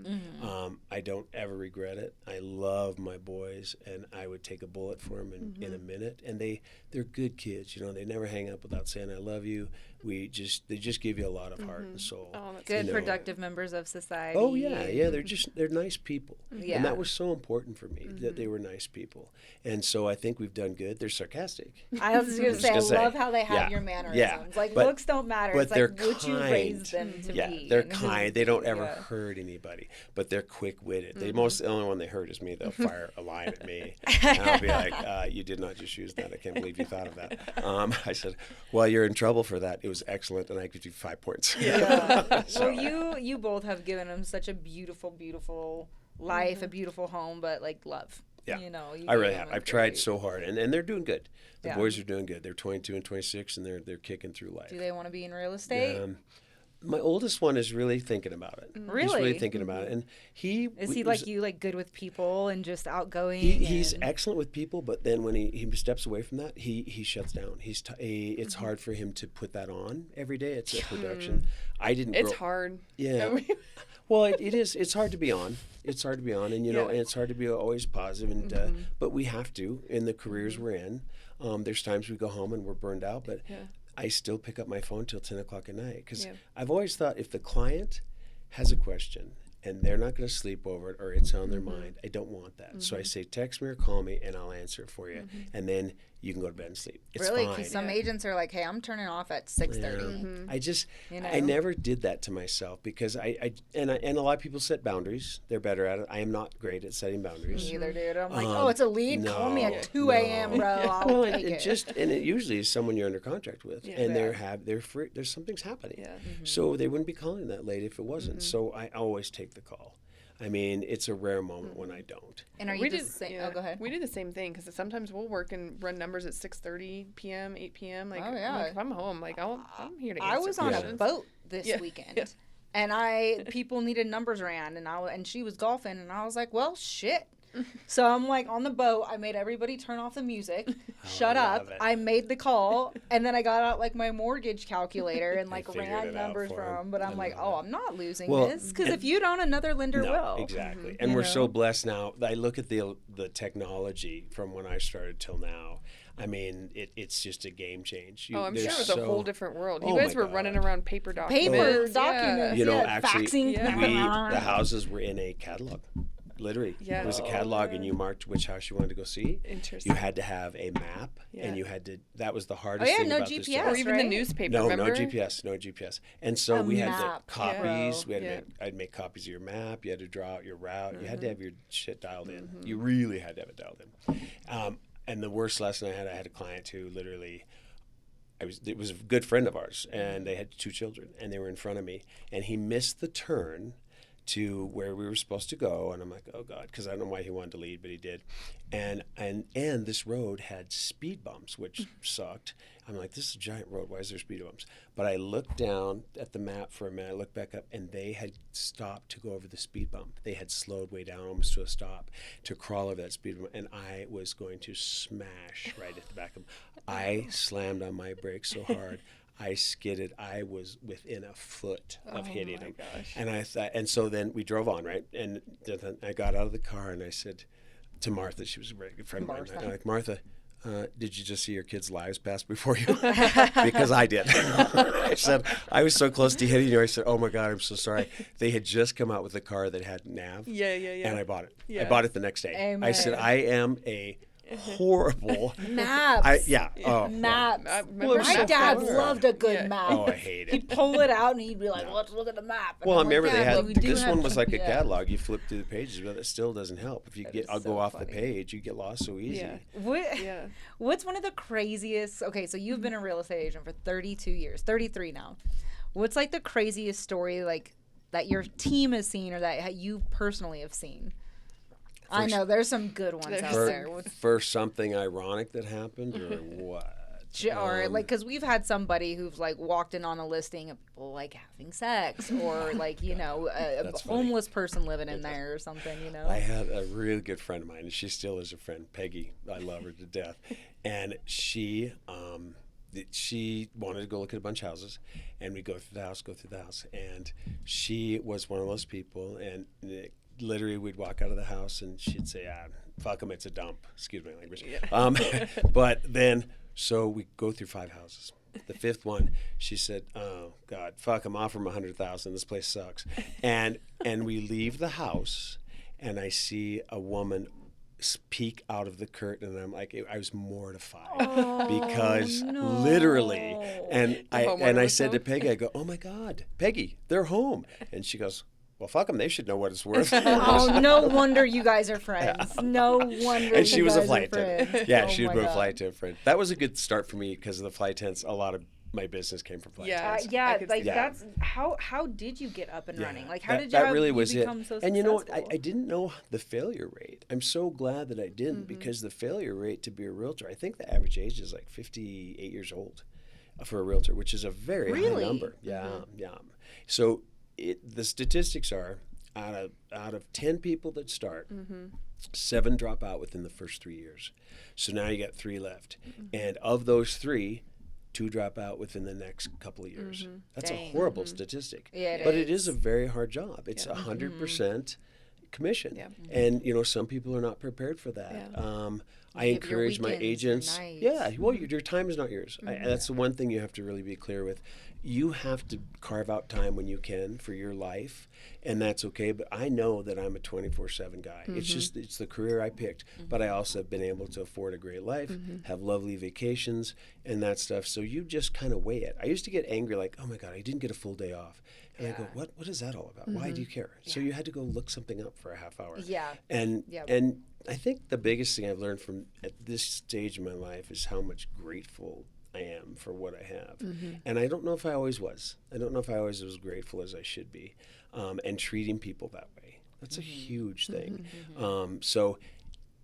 I don't ever regret it. I love my boys, and I would take a bullet for them in a minute. And they're good kids, they never hang up without saying I love you. They just give you a lot of heart and soul. Oh, that's Good, productive members of society. Oh yeah, they're nice people, Yeah. and that was so important for me that they were nice people. And so I think we've done good. They're sarcastic. I was just gonna say, I love how they have Yeah. your mannerisms. Yeah. Like, But- looks don't matter. but It's they're like, would you raise them to be? They're And who kind. would They don't you- ever yeah. hurt anybody, but they're quick-witted. The only one they hurt is me. They'll fire a line at me, and I'll be like, "You did not just use that. I can't believe you thought of that." I said, "Well, you're in trouble for that. It was excellent, and I give you 5 points." Yeah. So- Well, you both have given them such a beautiful, beautiful life, a beautiful home, but like love. Yeah. You I really gave have. them I've tried great- so hard, and they're doing good. The Yeah. boys are doing good. They're 22 and 26, and they're kicking through life. Do they want to be in real estate? My oldest one is really thinking about it. He's Really? really thinking about it, and Is he like you, like good with people and just outgoing? He's and- excellent with people, but then when he steps away from that, he shuts down. It's hard for him to put that on every day. It's a production. I didn't. It's hard. Yeah. Well, it is. It's hard to be on. It's hard to be on, and and it's hard to be always positive. And but we have to in the careers we're in. There's times we go home and we're burned out, but I still pick up my phone till 10 o'clock at night because I've always thought if the client has a question and they're not going to sleep over it or it's on their mind, I don't want that. So I say, text me or call me and I'll answer it for you. And then you can go to bed and sleep. It's Really? fine. Because some agents are like, hey, I'm turning off at 6:30. I just, You know? I never did that to myself because and a lot of people set boundaries. They're better at it. I am not great at setting boundaries. Neither, dude. I'm like, oh, it's a lead. Call me at 2 a.m., bro. I'll Well, take it. and it usually is someone you're under contract with, and they're free. There's something's happening, so they wouldn't be calling that late if it wasn't. So I always take the call. I mean, it's a rare moment when I don't. And are you just saying? Oh, go ahead. We do the same thing because sometimes we'll work and run numbers at 6:30 p.m., 8 p.m. Like, Oh, yeah. I'm like, if I'm home, like I'm here to answer I was on a questions. boat this weekend, and people needed numbers ran, and she was golfing, and I was like, well, shit. So I'm like on the boat. I made everybody turn off the music, shut up. I made the call, and then I got out like my mortgage calculator and like ran numbers for them. But I'm like, oh, I'm not losing this because if you don't, another lender will. Exactly. And we're so blessed now. I look at the technology from when I started till now. I mean, it's just a game change. I'm sure it was a whole different world. You Oh guys my were God. running around paper documents. Paper documents. You know, yeah, actually, faxing. the houses were in a catalog. Literally, it was a catalog, and you marked which house you wanted to go see. Interesting. You had to have a map, and you had to. That was the hardest Oh, yeah, thing no about GPS, this job. Or even right? the newspaper. No, remember? no GPS. And so we had to map. copies. Yeah. We had to I'd make copies of your map. You had to draw out your route. You had to have your shit dialed in. You really had to have it dialed in. And the worst lesson I had a client who literally. It was a good friend of ours, and they had 2 children, and they were in front of me, and he missed the turn to where we were supposed to go, and I'm like, oh God, because I don't know why he wanted to lead, but he did, and this road had speed bumps, which sucked. I'm like, this is a giant road. Why is there speed bumps? But I looked down at the map for a minute. I looked back up, and they had stopped to go over the speed bump. They had slowed way down almost to a stop to crawl over that speed bump, and I was going to smash right at the back of them. I slammed on my brakes so hard. I skidded. I was within a foot of hitting him. Gosh. And I thought, and so then we drove on, right? And then I got out of the car and I said to Martha, she was a very good friend of mine. I'm like, Martha, did you just see your kids' lives pass before you? Because I did. I said, I was so close to hitting you. I said, oh my God, I'm so sorry. They had just come out with a car that had nav. Yeah. And I bought it. Yeah. I bought it the next day. Amen. I said, I am a horrible Maps. Maps. My dad loved a good map. Oh, I hate it. He'd pull it out and he'd be like, let's look at the map. And Well, I I'm like, remember they "Dad, had we do this have one was to-" like a Yeah. catalog. You flip through the pages, but it still doesn't help. If you I'll so go off funny. the page, you get lost so easy. Yeah. What's one of the craziest? Okay, so you've been a real estate agent for 32 years, 33 now. What's like the craziest story like that your team has seen or that you personally have seen? I know there's some good ones out there. For something ironic that happened, or what? Or like, because we've had somebody who's like walked in on a listing of people like having sex, or like a homeless person living in there or something. I had a really good friend of mine, and she still is a friend, Peggy. I love her to death, and she wanted to go look at a bunch of houses, and we go through the house, and she was one of those people, and literally we'd walk out of the house and she'd say, fuck them, it's a dump. Excuse my language. But then, so we go through 5 houses. The 5th one, she said, oh God, fuck them, offer them $100,000. This place sucks. And we leave the house, and I see a woman peek out of the curtain, and I'm like, I was mortified because literally, and I said to Peggy, I go, oh my God, Peggy, they're home. And she goes, well, fuck them. They should know what it's worth. Oh, no wonder you guys are friends. No wonder. And she was a flight attendant. attendant. Yeah, she would be a flight attendant friend. That was a good start for me because of the flight attendants. A lot of my business came from flight attendants. That's how did you get up and running? Like how did that really you was become it. so successful? And you know what? I didn't know the failure rate. I'm so glad that I didn't because the failure rate to be a realtor, I think the average age is like 58 years old for a realtor, which is a very high number. Yeah. So the statistics are out of 10 people that start, 7 drop out within the first 3 years. So now you got 3 left. And of those 3, 2 drop out within the next couple of years. That's a horrible statistic. Yeah, but it is a very hard job. It's 100% commission. And, some people are not prepared for that. I Give your encourage my weekends, your agents. nights. Yeah, well, your time is not yours. That's the one thing you have to really be clear with. You have to carve out time when you can for your life, and that's okay. But I know that I'm a 24/7 guy. It's the career I picked. But I also have been able to afford a great life, have lovely vacations, and that stuff. So you just kind of weigh it. I used to get angry, like, oh my God, I didn't get a full day off. And I go, what is that all about? Why do you care? So you had to go look something up for a half hour. Yeah. And Yep. and I think the biggest thing I've learned from at this stage of my life is how much grateful I am for what I have. And I don't know if I always was. I don't know if I always was grateful as I should be. And treating people that way. That's a huge thing. So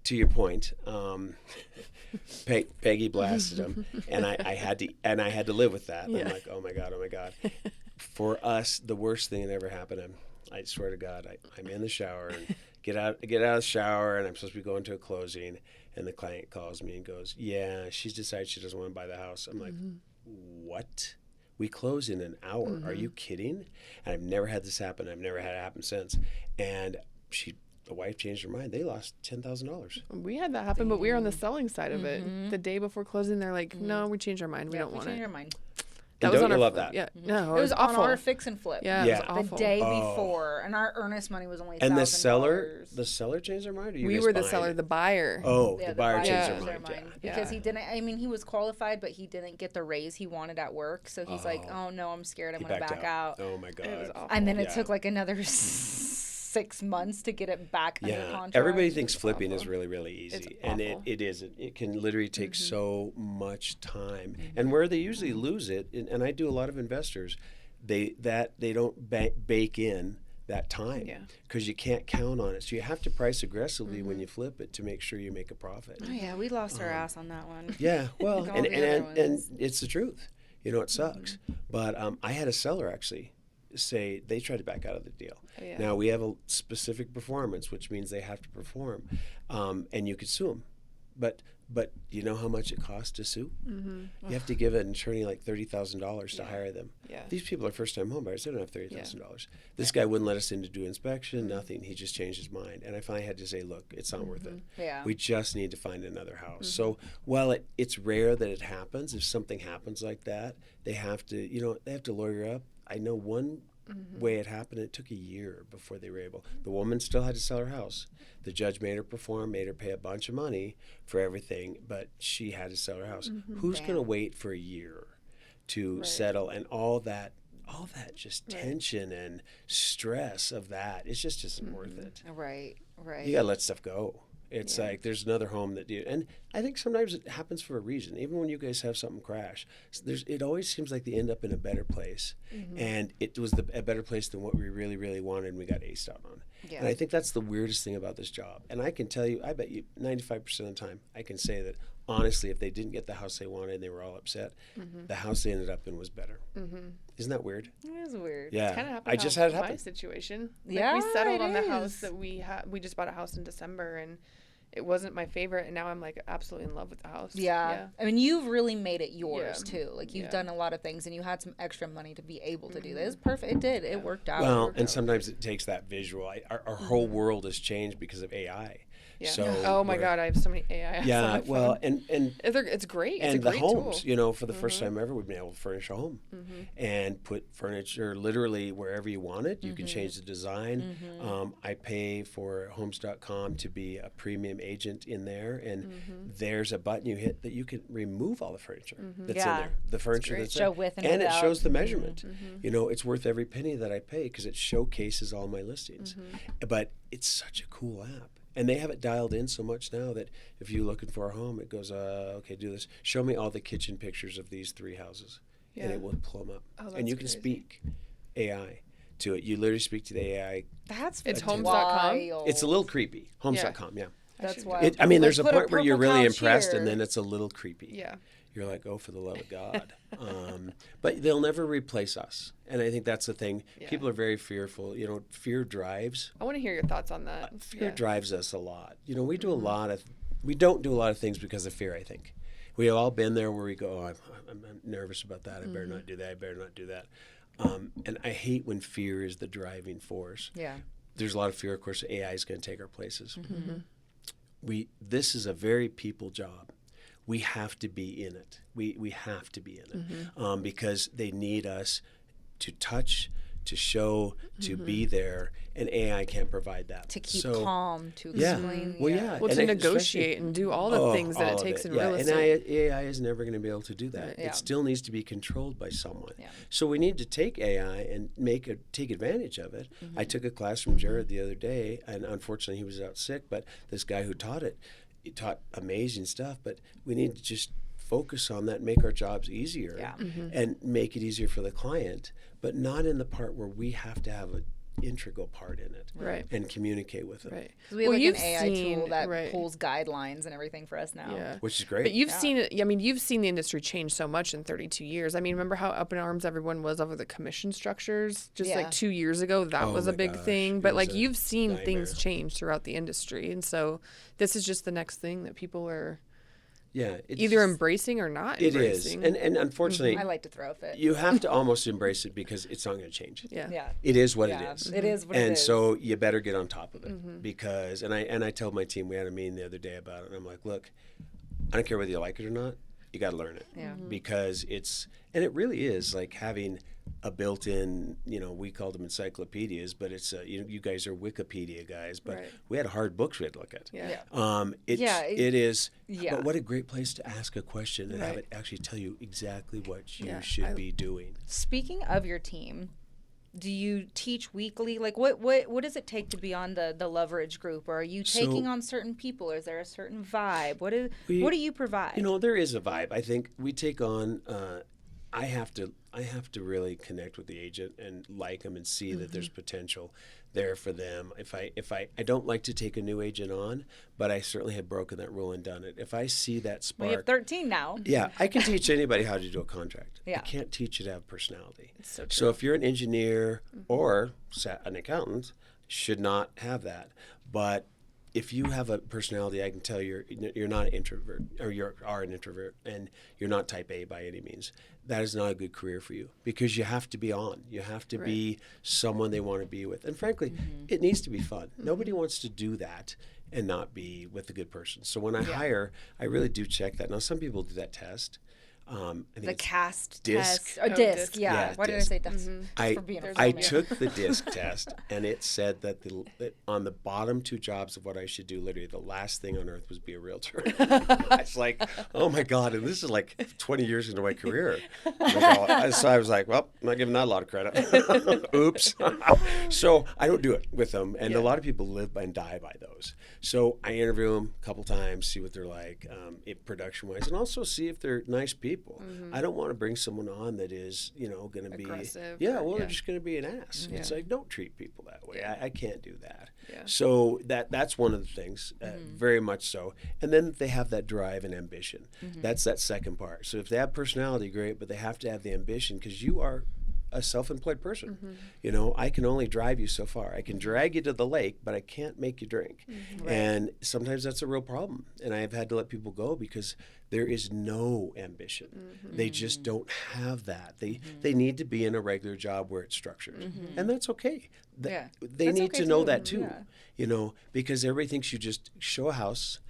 to your point, Peggy blasted him, and I had to live with that. I'm like, oh my God. For us, the worst thing that ever happened. I swear to God, I'm in the shower and get out of the shower, and I'm supposed to be going to a closing, and the client calls me and goes, "Yeah, she's decided she doesn't want to buy the house." I'm like, "What? We close in an hour? Are you kidding?" And I've never had this happen. I've never had it happen since. And the wife changed her mind. They lost $10,000. We had that happen, but we were on the selling side of it. The day before closing, they're like, "No, we changed our mind. We don't want it." Your mind. That was don't on you our love flip. that? Yeah, no, It was on awful. our fix and flip. Yeah, Yeah. it was awful. The day before, and our earnest money was only $1,000. And the seller changed their mind? Or you We guys were the buying seller, it? the buyer. Oh, Yeah, the buyer changed buyer their changed mind. their Yeah. Because Yeah. he didn't. I mean, he was qualified, but he didn't get the raise he wanted at work. So he's like, "Oh no, I'm scared. I'm He gonna backed back out." Oh my God. It was awful. And then it Yeah. took like another 6 months to get it back under Yeah, contract. everybody thinks flipping is awful. really, really easy, It's and awful. it isn't. It can literally take so much time, and where they usually lose it, and I do a lot of investors, they don't bake in that time Yeah. because you can't count on it. So you have to price aggressively when you flip it to make sure you make a profit. Oh yeah, we lost our ass on that one. Yeah, well, Like all and, the other and ones. it's the truth. You know, it sucks. But I had a seller actually say they tried to back out of the deal. Oh, yeah. Now we have a specific performance, which means they have to perform, and you could sue them. But you know how much it costs to sue? You have to give an attorney like $30,000 to hire them. Yeah. These people are first-time homebuyers. They don't have $30,000. This guy wouldn't let us in to do inspection, nothing. He just changed his mind. And I finally had to say, look, it's not worth it. Yeah. We just need to find another house. So while it's rare that it happens, if something happens like that, they have to lawyer up. I know one way it happened, it took a year before they were able. The woman still had to sell her house. The judge made her perform, made her pay a bunch of money for everything, but she had to sell her house. Who's going to wait for a year to settle, and all that just tension and stress of that? It just isn't worth it. Right. You got to let stuff go. It's like there's another home that you, and I think sometimes it happens for a reason. Even when you guys have something crash, it always seems like they end up in a better place, and it was a better place than what we really, really wanted, and we got aced out on. Yeah. And I think that's the weirdest thing about this job. And I can tell you, I bet you 95% of the time, I can say that honestly, if they didn't get the house they wanted and they were all upset, the house they ended up in was better. Isn't that weird? It is weird. Yeah, Kind of happened. I just had it my happen. situation. Yeah, we settled it on the is. house that we just bought a house in December, and it wasn't my favorite, and now I'm like absolutely in love with the house. Yeah. I mean, you've really made it yours Yeah. too. Like you've Yeah. done a lot of things, and you had some extra money to be able to do this. It's perfect. It did. It worked out. Well, and sometimes it takes that visual. Our whole world has changed because of AI. Yeah. So oh my we're- God, I have so many AI apps on Yeah, my well, phone. and It's great. It's and a the great homes, tool. for the first time ever, we've been able to furnish a home and put furniture literally wherever you want it. You can change the design. I pay for homes.com to be a premium agent in there, and there's a button you hit that you can remove all the furniture that's in Yeah. there. The furniture great. that's Show there. with and it without. shows the measurement. It's worth every penny that I pay because it showcases all my listings. But it's such a cool app. And they have it dialed in so much now that if you're looking for a home, it goes, okay, do this. Show me all the kitchen pictures of these 3 houses. And Yeah. it will pull them up. Oh, and you that's can crazy. speak AI to it. You literally speak to the AI. That's It's wild. homes.com? It's a little creepy. Homes.com, yeah. That's should- why. There's a Put a point where you're purple really couch impressed, here. and then it's a little creepy. Yeah. You're like, oh, for the love of God. But they'll never replace us. And I think that's the thing. Yeah. People are very fearful. Fear drives. I want to hear your thoughts on that. Fear Yeah. drives us a lot. We don't do a lot of things because of fear, I think. We have all been there where we go, oh, I'm nervous about that. I better not do that. I better not do that. And I hate when fear is the driving force. Yeah. There's a lot of fear, of course, AI is going to take our places. this is a very people job. We have to be in it. We have to be in it because they need us to touch, to show, to be there, and AI can't provide that. To keep So, calm, to yeah. explain. Well, yeah. Well, and to especially- negotiate and do all the things that all it of takes in yeah. real And estate. AI is never going to be able to do that. Yeah. It still needs to be controlled by someone. Yeah. So we need to take AI and take advantage of it. I took a class from Jared the other day, and unfortunately he was out sick, but this guy who taught it, he taught amazing stuff, but we need to just focus on that, make our jobs easier Yeah. and make it easier for the client, but not in the part where we have to have an integral part in it Right. and communicate with it, Right. 'Cause we have Well, like you've an AI seen- tool that right. pulls guidelines and everything for us now. Yeah. which is great. But you've Yeah. seen it. I mean, you've seen the industry change so much in 32 years. I mean, remember how up in arms everyone was over the commission structures just Yeah. like 2 years ago? That Oh was a my big gosh, thing. it But was like a you've seen things nightmare. change throughout the industry, and so this is just the next thing that people are Yeah, it's either just- embracing or not it is, embracing. and unfortunately, I like to throw a fit. you have to almost embrace it because it's not going to change. yeah. Yeah. It is what Yeah, it is. It is what it And is. so you better get on top of it because, and I told my team, we had a meeting the other day about it, and I'm like, look, I don't care whether you like it or not, you got to learn it. Yeah. Because and it really is like having a built-in, we called them encyclopedias, but it's, you guys are Wikipedia guys, but Right. we had hard books we had to look at. Yeah. It is, Yeah. but what a great place to ask a question and have Right. it actually tell you exactly what you Yeah, should be doing. Speaking of your team, do you teach weekly? Like, what does it take to be on the Loveridge Group? Or are you taking So- on certain people? Or is there a certain vibe? What do you provide? There is a vibe. I think we take on. I have to really connect with the agent and like them and see that there's potential there for them. If I don't like to take a new agent on, but I certainly have broken that rule and done it. If I see that we have spark, 13 now. yeah, I can teach anybody how to do a contract. Yeah. I can't teach you to have personality. It's so So if you're an engineer or an accountant, should not have that. But if you have a personality, I can tell you're not an introvert, or you are an introvert, and you're not type A by any means. That is not a good career for you because you have to be on. You have to be someone they want to be with. And frankly, it needs to be fun. Nobody wants to do that and not be with a good person. So when I hire, I really do check that. Now, some people do that test. I think The it's cast disc. test. Oh, Oh, disc. disc. Yeah. Yeah, Why did I disc. say test? I, For being a I filmmaker. took the disc test, and it said that that on the bottom two jobs of what I should do, literally the last thing on earth was be a realtor. It's like, oh my God, and this is like 20 years into my career. So I was like, well, I'm not giving that a lot of credit. Oops. So I don't do it with them, and a lot of people live and die by those. So I interview them a couple times, see what they're like, production-wise, and also see if they're nice people. I don't want to bring someone on that is, going to be, Aggressive well, or- they're just going to be an ass. It's Yeah. like, don't treat people that way. I can't do that. Yeah. So that's one of the things, very much so. And then they have that drive and ambition. That's that second part. So if they have personality, great, but they have to have the ambition because you are a self-employed person. I can only drive you so far. I can drag you to the lake, but I can't make you drink. And sometimes that's a real problem. And I've had to let people go because there is no ambition. They just don't have that. They need to be in a regular job where it's structured. And that's okay. Yeah. They That's need okay to know too. that too. Yeah. Because everybody thinks you just show a house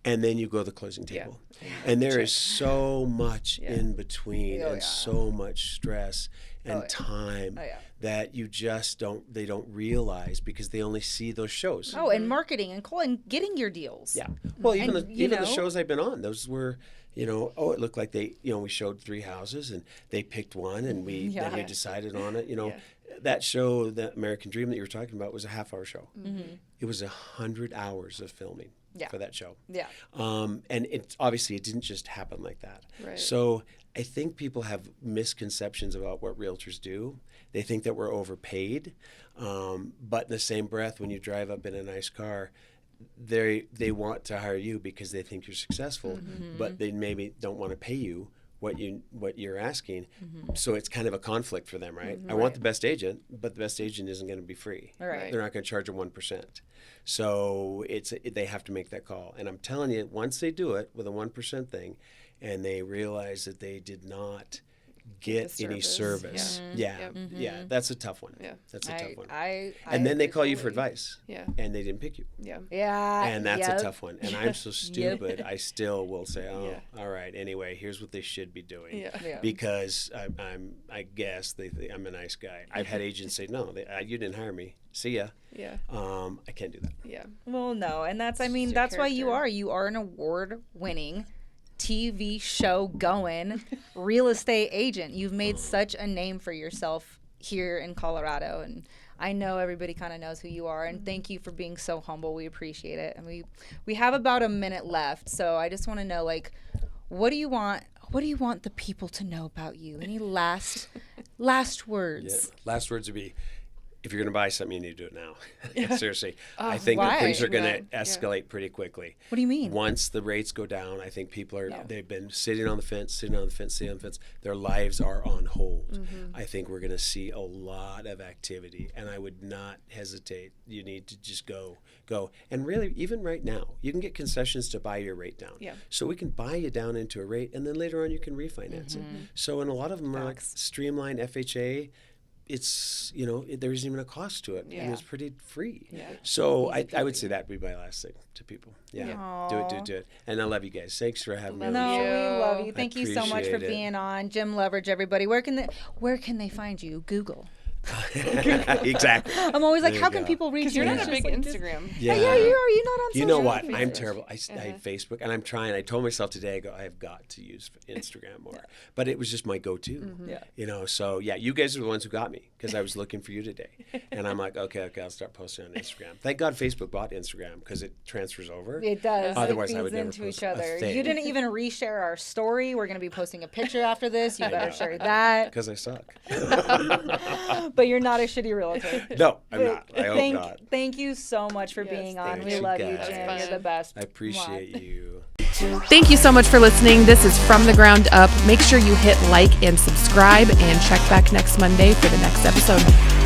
and then you go to the closing Yeah. table. And there is so much in between Oh, and yeah. so much stress and yeah. time Oh, yeah. that you just don't realize because they only see those shows. Oh, and marketing and getting your deals. Yeah. Well, even And, the shows I've been on, those were, it looked like we showed 3 houses and they picked one and then we decided on it. That show, the American Dream that you were talking about, was a half-hour show. It was 100 hours of filming for that show. Yeah. And it didn't just happen like that. Right. So I think people have misconceptions about what realtors do. They think that we're overpaid, but in the same breath, when you drive up in a nice car, they want to hire you because they think you're successful, but they maybe don't want to pay you what you're asking. So it's kind of a conflict for them, right? I want the best agent, but the best agent isn't going to be free. Right. They're not going to charge a 1%. So they have to make that call. And I'm telling you, once they do it with a 1% thing, and they realize that they did not get any service. Yeah. Yeah. That's a tough one. Yeah. That's a tough one. I And then they agree call you for fully. advice. Yeah. And they didn't pick you. Yeah. Yeah. And that's yep. a tough one. And I'm so stupid. I still will say, "Oh, all right. Anyway, here's what they should be doing." Yeah. Yeah. Because I guess they think I'm a nice guy. I've had agents say, "No, you didn't hire me. See ya." Yeah. I can't do that. Yeah. Well, no, and that's I mean your that's why you character. are. You are an award-winning TV show going real estate agent. You've made such a name for yourself here in Colorado, and I know everybody kind of knows who you are. And thank you for being so humble. We appreciate it. And we have about a minute left, so I just want to know, like, what do you want? What do you want the people to know about you? Any last words? Yeah. Last words would be, if you're going to buy something, you need to do it now. Seriously. I think why? that things are going to Yeah. escalate pretty quickly. What do you mean? Once the rates go down, I think people are, they've been sitting on the fence. Their lives are on hold. I think we're going to see a lot of activity, and I would not hesitate. You need to just go. And really, even right now, you can get concessions to buy your rate down. Yeah. So we can buy you down into a rate, and then later on you can refinance it. So, and a lot of them are like streamlined FHA. It's, there isn't even a cost to it. Yeah. And it's pretty free. Yeah. So I would say that would be my last thing to people. Yeah. Aw. Do it. And I love you guys. Thanks for having me on No, the show. we love you. Thank you so much for appreciate it. being on. Jim Loveridge, everybody. Where can they find you? Google. Exactly. I'm always like, There how you can go. people reach Because you? you're And not a it's big just like this- Instagram. Yeah, you are. You not on social You know what? media? I'm terrible. I have Facebook, and I'm trying. I told myself today, I go, I have got to use Instagram more. But it was just my go-to. Yeah. So yeah, you guys are the ones who got me, because I was looking for you today. And I'm like, okay, I'll start posting on Instagram. Thank God Facebook bought Instagram, because it transfers over. It does. Otherwise, it I feeds would never into post each a other. thing. You didn't even reshare our story. We're going to be posting a picture after this. You better share that. Because I suck. But you're not a shitty realtor. No, I'm not. I hope not. Thank you so much for Yes, being on. thank We you love you, guys. Jim. That's You're fun. the best. I appreciate you. Thank you so much for listening. This is From the Ground Up. Make sure you hit like and subscribe, and check back next Monday for the next episode.